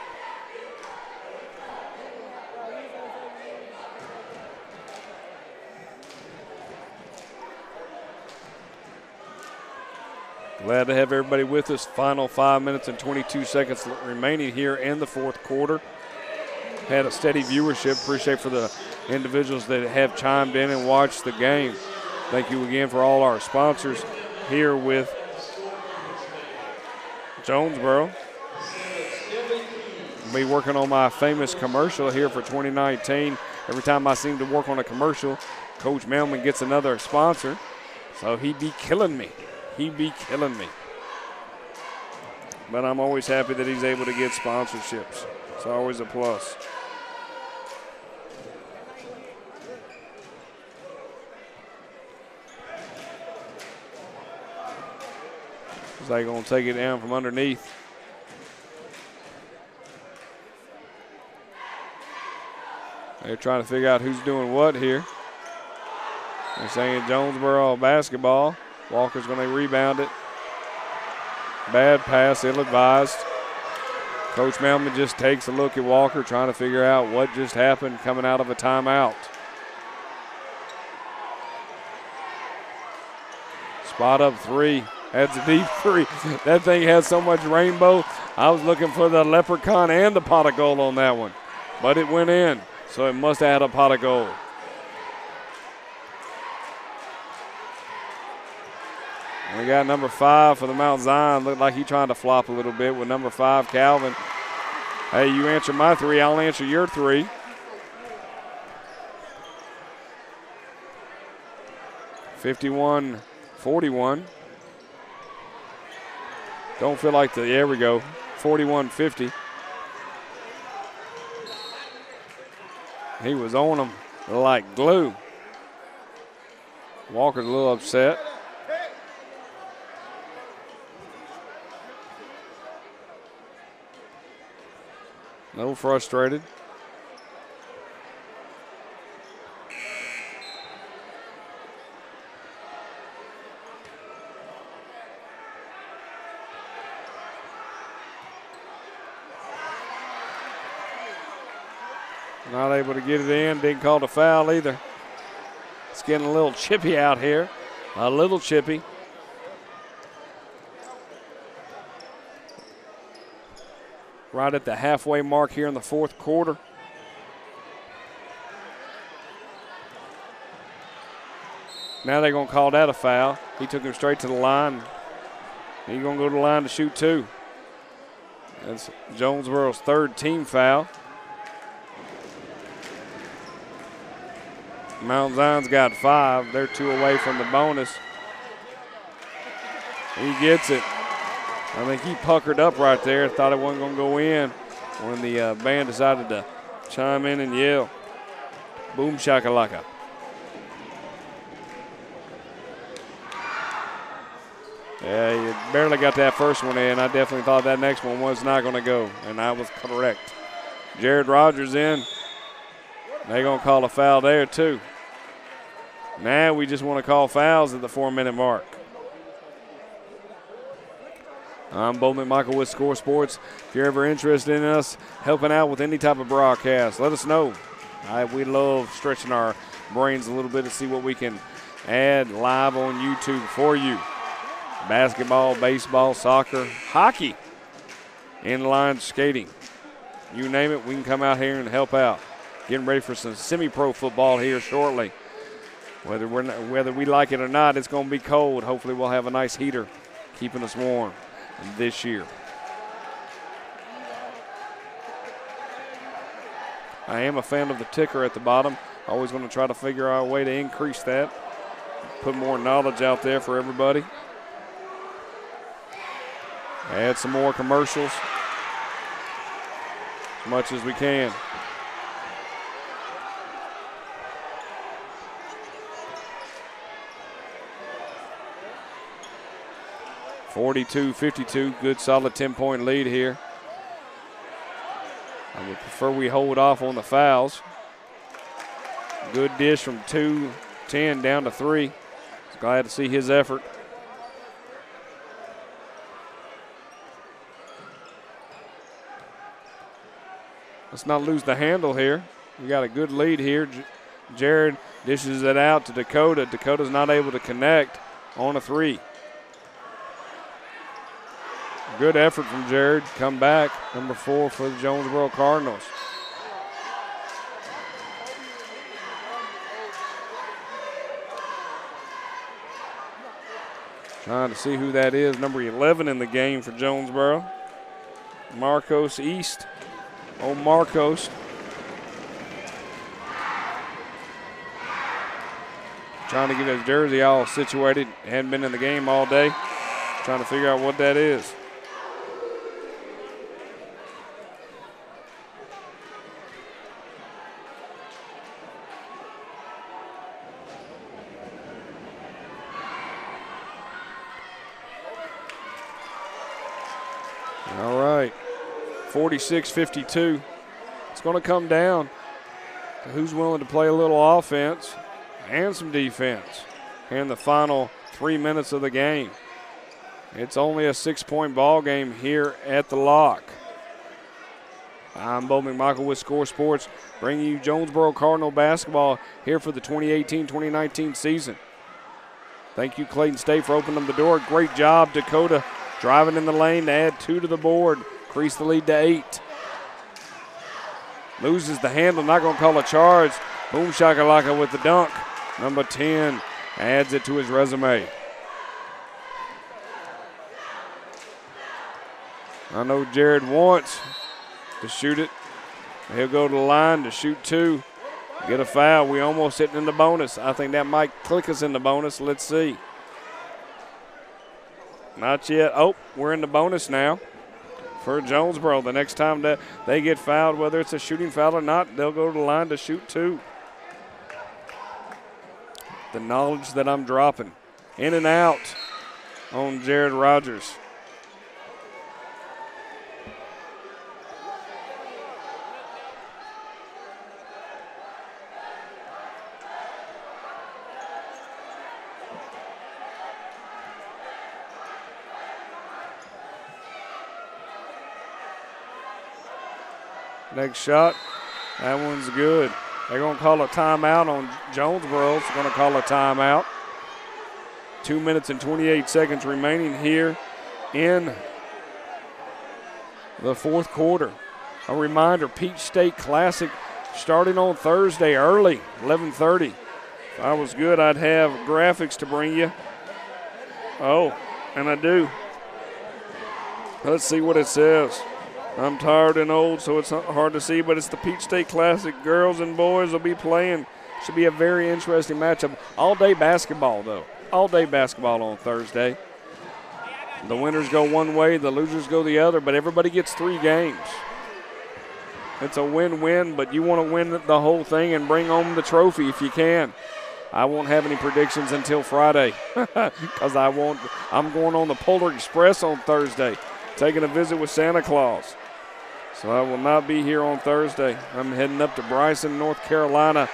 Glad to have everybody with us. Final 5 minutes and 22 seconds remaining here in the fourth quarter. Had a steady viewership. Appreciate for the individuals that have chimed in and watched the game. Thank you again for all our sponsors here with Jonesboro. I'll be working on my famous commercial here for 2019. Every time I seem to work on a commercial, Coach Melman gets another sponsor. So he'd be killing me. He'd be killing me. But I'm always happy that he's able to get sponsorships. It's always a plus. They're going to take it down from underneath. They're trying to figure out who's doing what here. They're saying Jonesboro basketball. Walker's going to rebound it. Bad pass, ill-advised. Coach Melman just takes a look at Walker, trying to figure out what just happened coming out of a timeout. Spot up three. That's a deep three. That thing has so much rainbow. I was looking for the leprechaun and the pot of gold on that one. But it went in, so it must have had a pot of gold. We got number 5 for the Mount Zion. Looked like he trying to flop a little bit with number 5, Calvin. Hey, you answer my 3, I'll answer your 3. (51-41). Don't feel like there we go. 41-50. He was on them like glue. Walker's a little upset. A little frustrated. Not able to get it in. Didn't call the foul either. It's getting a little chippy out here. A little chippy. Right at the halfway mark here in the fourth quarter. Now they're going to call that a foul. He took him straight to the line. He's going to go to the line to shoot 2. That's Jonesboro's 3rd team foul. Mount Zion's got 5. They're 2 away from the bonus. He gets it. I think he puckered up right there, thought it wasn't going to go in when the band decided to chime in and yell. Boom shakalaka. Yeah, you barely got that first one in. I definitely thought that next one was not going to go, and I was correct. Jared Rogers in. They're going to call a foul there, too. Now we just want to call fouls at the 4-minute mark. I'm Bo McMichael with Score Sports. If you're ever interested in us helping out with any type of broadcast, let us know. We love stretching our brains a little bit to see what we can add live on YouTube for you. Basketball, baseball, soccer, hockey, inline skating. You name it, we can come out here and help out. Getting ready for some semi-pro football here shortly. Whether we like it or not, it's going to be cold. Hopefully we'll have a nice heater keeping us warm this year. I am a fan of the ticker at the bottom. Always going to try to figure out a way to increase that. Put more knowledge out there for everybody. Add some more commercials as much as we can. (42-52), good solid 10-point lead here. I would prefer we hold off on the fouls. Good dish from 2-10 down to 3. Glad to see his effort. Let's not lose the handle here. We got a good lead here. Jared dishes it out to Dakota. Dakota's not able to connect on a 3. Good effort from Jared. Come back, number 4 for the Jonesboro Cardinals. Trying to see who that is. Number 11 in the game for Jonesboro. Marcos East. Oh, Marcos. Trying to get his jersey all situated. Hadn't been in the game all day. Trying to figure out what that is. All right, 46-52. It's going to come down to who's willing to play a little offense and some defense here in the final 3 minutes of the game. It's only a 6-point ball game here at the Lock. I'm Bo McMichael with Score Sports, bringing you Jonesboro Cardinal basketball here for the 2018-2019 season. Thank you, Clayton State, for opening the door. Great job, Dakota, driving in the lane to add 2 to the board, increase the lead to 8. Loses the handle, not going to call a charge. Boom shakalaka with the dunk. Number 10 adds it to his resume. I know Jared wants to shoot it. He'll go to the line to shoot 2. Get a foul. We almost hitting in the bonus. I think that might click us in the bonus. Let's see. Not yet. Oh, we're in the bonus now for Jonesboro. The next time that they get fouled, whether it's a shooting foul or not, they'll go to the line to shoot 2. The knowledge that I'm dropping. In and out on Jared Rogers. Next shot, that one's good. They're going to call a timeout on Jonesboro. It's going to call a timeout. 2 minutes and 28 seconds remaining here in the fourth quarter. A reminder, Peach State Classic starting on Thursday early, 11:30. If I was good, I'd have graphics to bring you. Oh, and I do. Let's see what it says. I'm tired and old, so it's hard to see, but it's the Peach State Classic. Girls and boys will be playing. Should be a very interesting matchup. All-day basketball, though. All-day basketball on Thursday. The winners go one way, the losers go the other, but everybody gets 3 games. It's a win-win, but you want to win the whole thing and bring home the trophy if you can. I won't have any predictions until Friday because I'm going on the Polar Express on Thursday, taking a visit with Santa Claus. So I will not be here on Thursday. I'm heading up to Bryson, North Carolina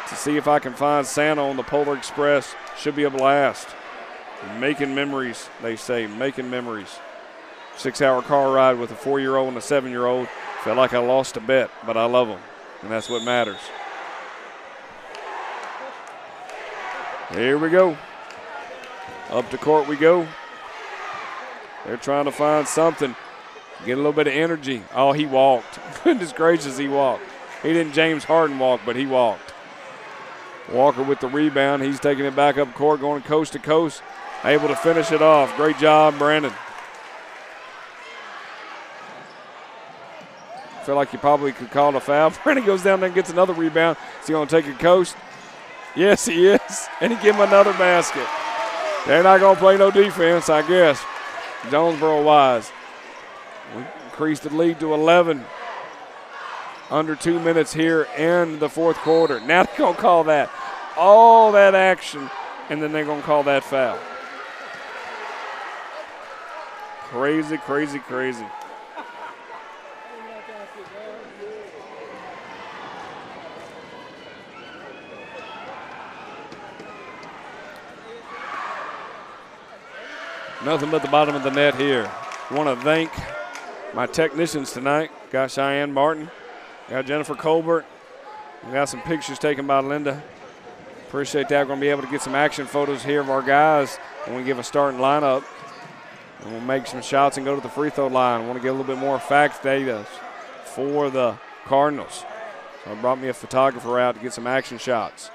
to see if I can find Santa on the Polar Express. Should be a blast. Making memories, they say, making memories. 6-hour car ride with a 4-year-old and a 7-year-old. Felt like I lost a bet, but I love them, and that's what matters. Here we go. Up to court we go. They're trying to find something. Get a little bit of energy. Oh, he walked. Goodness gracious, he walked. He didn't James Harden walk, but he walked. Walker with the rebound. He's taking it back up court, going coast to coast. Able to finish it off. Great job, Brandon. Feel like you probably could call a foul. Brandon goes down there and gets another rebound. Is he going to take a coast? Yes, he is. And he give him another basket. They're not going to play no defense, I guess. Jonesboro wise. We increased the lead to 11. Under 2 minutes here in the fourth quarter. Now they're going to call that. All that action, and then they're going to call that foul. Crazy, crazy, crazy. Nothing but the bottom of the net here. I want to thank my technicians tonight. Got Cheyenne Martin. Got Jennifer Colbert. We got some pictures taken by Linda. Appreciate that. We're going to be able to get some action photos here of our guys when we give a starting lineup. And we'll make some shots and go to the free throw line. I want to get a little bit more fact data for the Cardinals. So I brought me a photographer out to get some action shots.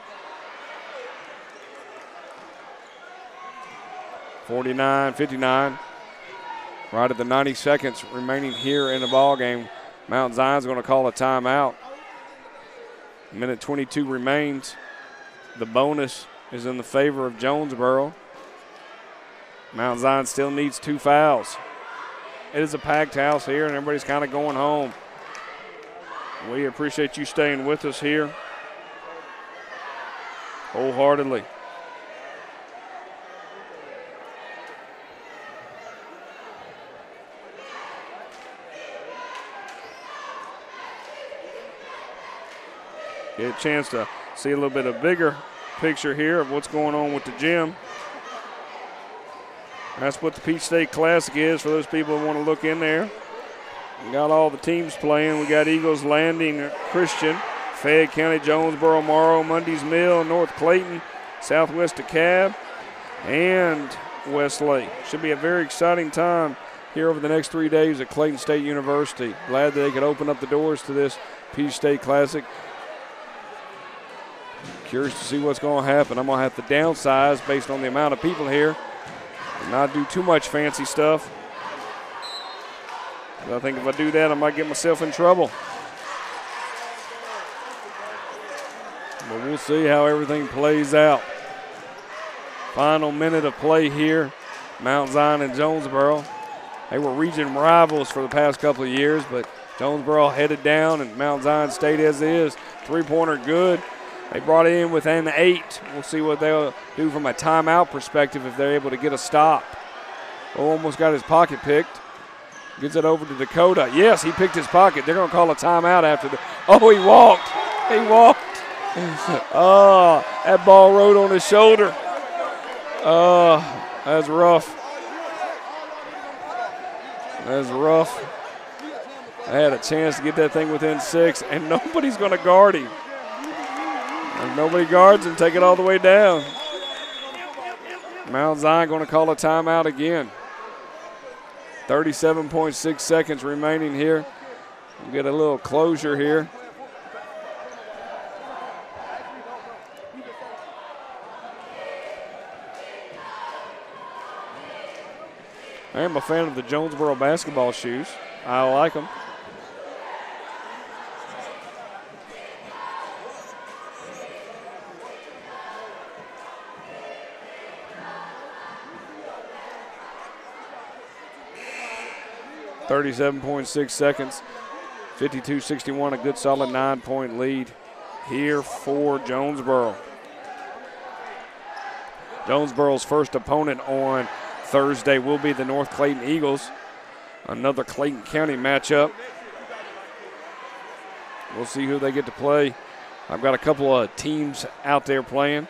49-59. Right at the 90 seconds remaining here in the ball game. Mount Zion's going to call a timeout. Minute 22 remains. The bonus is in the favor of Jonesboro. Mount Zion still needs 2 fouls. It is a packed house here, and everybody's kind of going home. We appreciate you staying with us here wholeheartedly. Get a chance to see a little bit of bigger picture here of what's going on with the gym. That's what the Peach State Classic is for those people who want to look in there. We got all the teams playing. We got Eagles Landing Christian, Fayette County, Jonesboro, Morrow, Mundy's Mill, North Clayton, Southwest DeKalb, and Westlake. Should be a very exciting time here over the next 3 days at Clayton State University. Glad that they could open up the doors to this Peach State Classic. Curious to see what's going to happen. I'm going to have to downsize based on the amount of people here and not do too much fancy stuff. I think if I do that, I might get myself in trouble. But we'll see how everything plays out. Final minute of play here. Mount Zion and Jonesboro. They were region rivals for the past couple of years, but Jonesboro headed down and Mount Zion stayed as is. Three-pointer good. They brought it in with an 8. We'll see what they'll do from a timeout perspective if they're able to get a stop. Almost got his pocket picked. Gets it over to Dakota. Yes, he picked his pocket. They're going to call a timeout after the. Oh, he walked. He walked. Oh, that ball rode on his shoulder. Oh, that's rough. That's rough. I had a chance to get that thing within 6, and nobody's going to guard him. If nobody guards him, take it all the way down. Mount Zion going to call a timeout again. 37.6 seconds remaining here. We'll get a little closure here. I am a fan of the Jonesboro basketball shoes. I like them. .6 seconds, 52-61, a good solid 9-point lead here for Jonesboro. Jonesboro's first opponent on Thursday will be the North Clayton Eagles, another Clayton County matchup. We'll see who they get to play. I've got a couple of teams out there playing.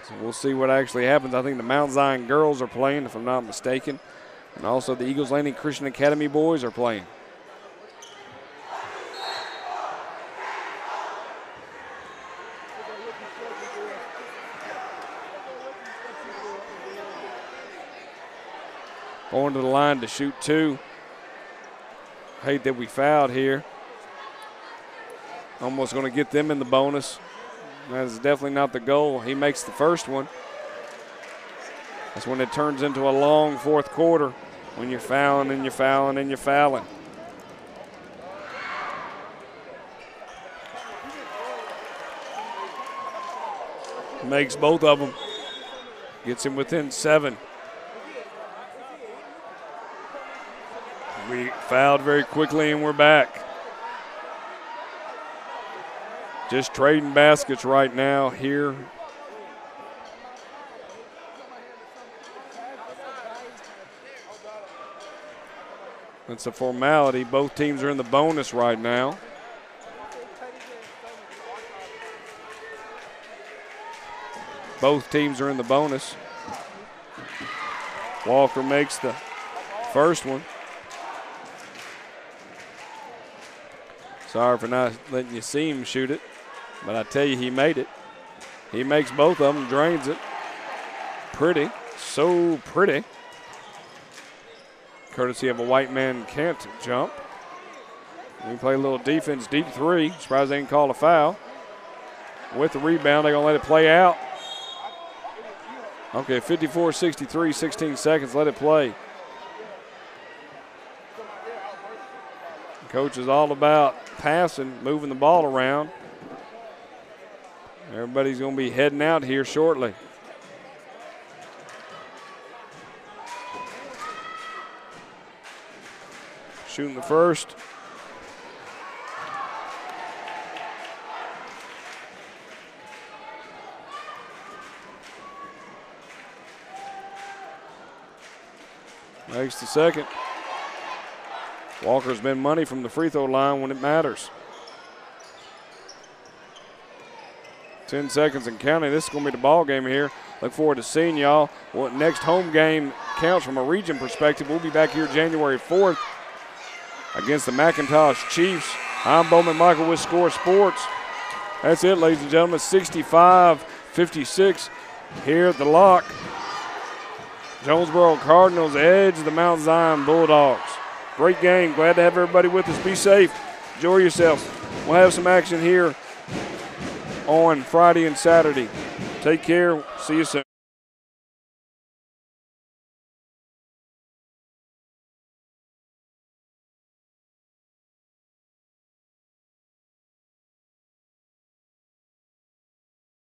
So we'll see what actually happens. I think the Mount Zion girls are playing, if I'm not mistaken. And also the Eagles Landing Christian Academy boys are playing. Going to the line to shoot 2. Hate that we fouled here. Almost going to get them in the bonus. That is definitely not the goal. He makes the first one. That's when it turns into a long fourth quarter, when you're fouling and you're fouling and you're fouling. Makes both of them. Gets him within 7. We fouled very quickly and we're back. Just trading baskets right now here. It's a formality. Both teams are in the bonus right now. Both teams are in the bonus. Walker makes the first one. Sorry for not letting you see him shoot it, but I tell you, he made it. He makes both of them, drains it. Pretty, so pretty. Courtesy of a white man can't jump. We play a little defense, deep 3. Surprised they didn't call a foul. With the rebound, they're going to let it play out. Okay, 54-63, 16 seconds, let it play. Coach is all about passing, moving the ball around. Everybody's going to be heading out here shortly. Shooting the first. Makes the second. Walker's been money from the free throw line when it matters. 10 seconds and counting. This is going to be the ball game here. Look forward to seeing y'all. Well, next home game counts from a region perspective. We'll be back here January 4th against the McIntosh Chiefs. I'm Bowman Michael with Score Sports. That's it, ladies and gentlemen. 65-56 here at the Lock. Jonesboro Cardinals edge the Mount Zion Bulldogs. Great game. Glad to have everybody with us. Be safe. Enjoy yourselves. We'll have some action here on Friday and Saturday. Take care. See you soon.